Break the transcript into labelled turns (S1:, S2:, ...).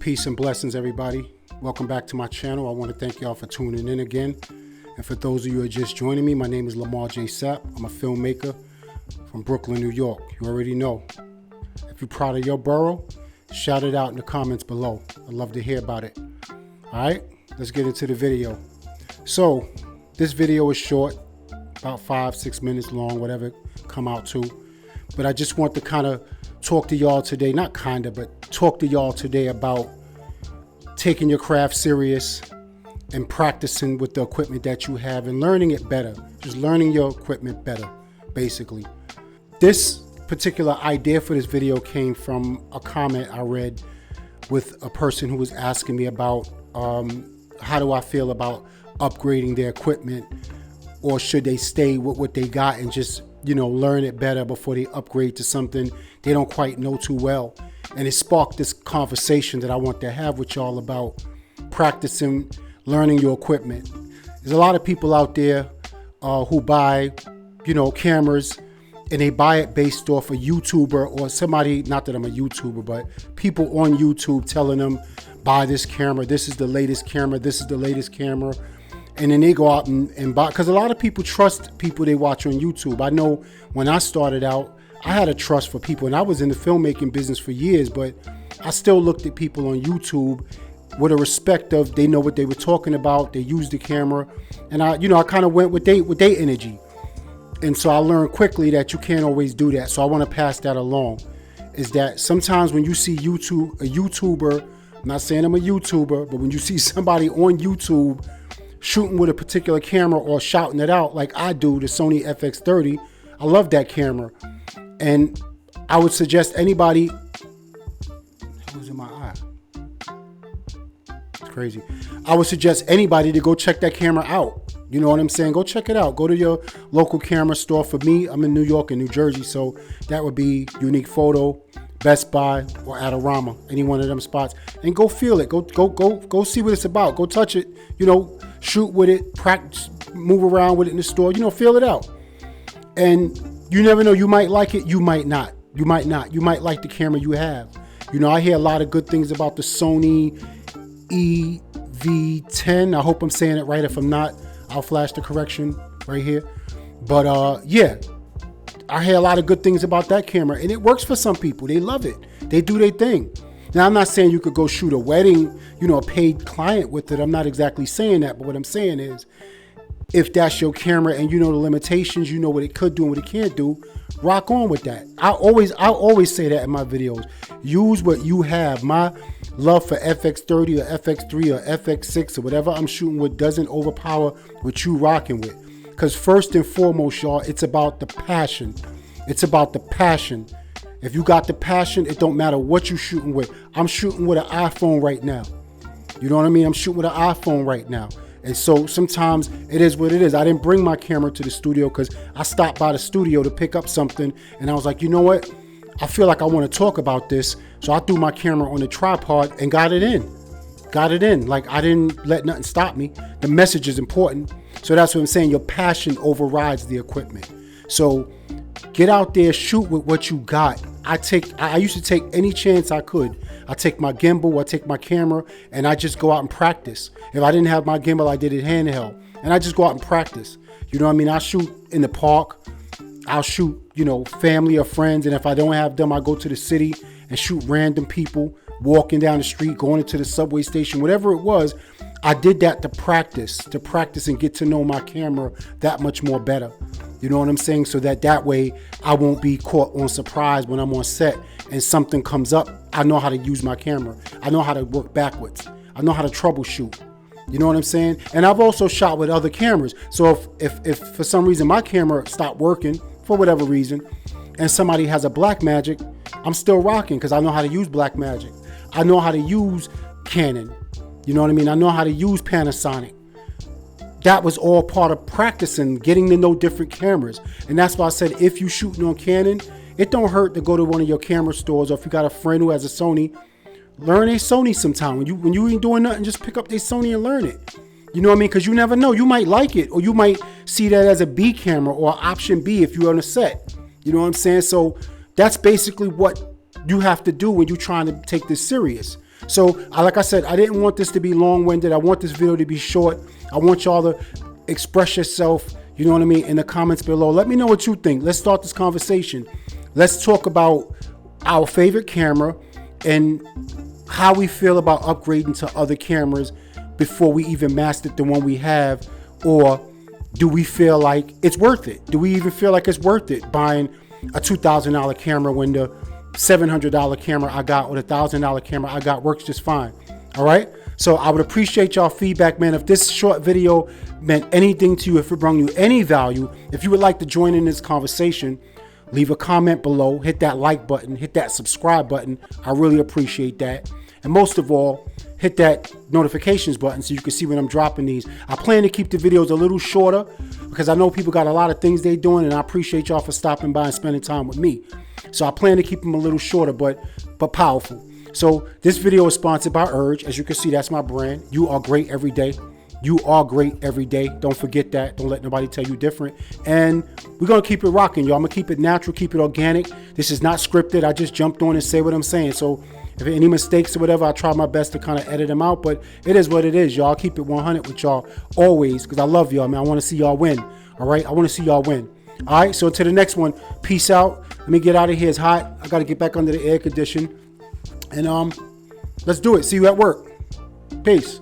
S1: Peace and blessings, everybody. Welcome back to my channel. I want to thank y'all for tuning in again. And for those of you who are just joining me, my name is Lamar J. Sapp. I'm a filmmaker from Brooklyn, New York. You already know. If you're proud of your borough, shout it out in the comments below. I'd love to hear about it. All right, let's get into the video. So this video is short, about 5-6 minutes long, whatever it come out to. But I just want to kind of talk to y'all today, not kind of, but talk to y'all today about taking your craft serious and practicing with the equipment that you have and learning it better. Just learning your equipment better, basically. This particular idea for this video came from a comment I read with a person who was asking me about how do I feel about upgrading their equipment, or should they stay with what they got and just, you know, learn it better before they upgrade to something they don't quite know too well. And it sparked this conversation that I want to have with y'all about practicing, learning your equipment. There's a lot of people out there who buy, you know, cameras, and they buy it based off a YouTuber or somebody, not that I'm a YouTuber, but people on YouTube telling them, buy this camera, this is the latest camera, this is the latest camera. And then they go out and buy, because a lot of people trust people they watch on YouTube. I know when I started out, I had a trust for people, and I was in the filmmaking business for years, but I still looked at people on YouTube with a respect of they know what they were talking about, they use the camera, and I kind of went with their energy. And so I learned quickly that you can't always do that. So I want to pass that along, is that sometimes when you see a YouTuber, I'm not saying I'm a YouTuber, but when you see somebody on YouTube shooting with a particular camera or shouting it out like I do, the Sony FX30, I love that camera. And I would suggest anybody, what was in my eye? It's crazy. I would suggest anybody to go check that camera out. You know what I'm saying? Go check it out. Go to your local camera store. For me, I'm in New York and New Jersey, so that would be Unique Photo, Best Buy, or Adorama, any one of them spots. And go feel it. Go see what it's about. Go touch it. You know, shoot with it, practice, move around with it in the store. You know, feel it out. And you never know. You might like it. You might not. You might not. You might like the camera you have. You know, I hear a lot of good things about the Sony A7IV. I hope I'm saying it right. If I'm not, I'll flash the correction right here. But yeah, I hear a lot of good things about that camera, and it works for some people. They love it. They do their thing. Now, I'm not saying you could go shoot a wedding, you know, a paid client with it. I'm not exactly saying that, but what I'm saying is, if that's your camera and you know the limitations, you know what it could do and what it can't do, rock on with that. I always say that in my videos. Use what you have. My love for FX30 or FX3 or FX6 or whatever I'm shooting with doesn't overpower what you rocking with. Because first and foremost, y'all, it's about the passion. It's about the passion. If you got the passion, it don't matter what you're shooting with. I'm shooting with an iPhone right now. You know what I mean? I'm shooting with an iPhone right now. And so sometimes it is what it is. I didn't bring my camera to the studio because I stopped by the studio to pick up something. And I was like, you know what? I feel like I want to talk about this. So I threw my camera on the tripod and got it in. Like, I didn't let nothing stop me. The message is important. So that's what I'm saying. Your passion overrides the equipment. So get out there, shoot with what you got. I used to take any chance I could. I take my gimbal, I take my camera, and I just go out and practice. If I didn't have my gimbal, I did it handheld. And I just go out and practice. You know what I mean? I shoot in the park. I'll shoot, you know, family or friends. And if I don't have them, I go to the city and shoot random people walking down the street, going into the subway station, whatever it was. I did that to practice and get to know my camera that much more better. You know what I'm saying? So that way I won't be caught on surprise when I'm on set and something comes up. I know how to use my camera. I know how to work backwards. I know how to troubleshoot. You know what I'm saying? And I've also shot with other cameras. So if for some reason my camera stopped working for whatever reason and somebody has a Blackmagic, I'm still rocking because I know how to use Blackmagic. I know how to use Canon. You know what I mean? I know how to use Panasonic. That was all part of practicing, getting to know different cameras. And that's why I said, if you shooting on Canon, it don't hurt to go to one of your camera stores, or if you got a friend who has a Sony, learn a Sony sometime. When you ain't doing nothing, just pick up their Sony and learn it. You know what I mean? Because you never know. You might like it, or you might see that as a B camera or option B if you're on a set. You know what I'm saying? So that's basically what you have to do when you're trying to take this serious. So like I said, I didn't want this to be long-winded. I want this video to be short. I want y'all to express yourself, you know what I mean, in the comments below. Let me know what you think. Let's start this conversation. Let's talk about our favorite camera and how we feel about upgrading to other cameras before we even mastered the one we have, or do we feel like it's worth it? Do we even feel like it's worth it buying a $2,000 camera when the $700 camera I got or the $1,000 camera I got works just fine? All right. So I would appreciate y'all feedback, man. If this short video meant anything to you, if it brought you any value, if you would like to join in this conversation, leave a comment below, hit that like button, hit that subscribe button. I really appreciate that. And most of all, hit that notifications button so you can see when I'm dropping these. I plan to keep the videos a little shorter because I know people got a lot of things they're doing, and I appreciate y'all for stopping by and spending time with me. So I plan to keep them a little shorter, but powerful. So this video is sponsored by Urge. As you can see, that's my brand. You are great every day. You are great every day. Don't forget that. Don't let nobody tell you different. And we're going to keep it rocking, y'all. I'm going to keep it natural, keep it organic. This is not scripted. I just jumped on and say what I'm saying. So if any mistakes or whatever, I try my best to kind of edit them out. But it is what it is, y'all. Keep it 100 with y'all always, because I love y'all, man. I want to see y'all win. All right? I want to see y'all win. All right? So until the next one, peace out. Let me get out of here. It's hot. I got to get back under the air condition. And let's do it. See you at work. Peace.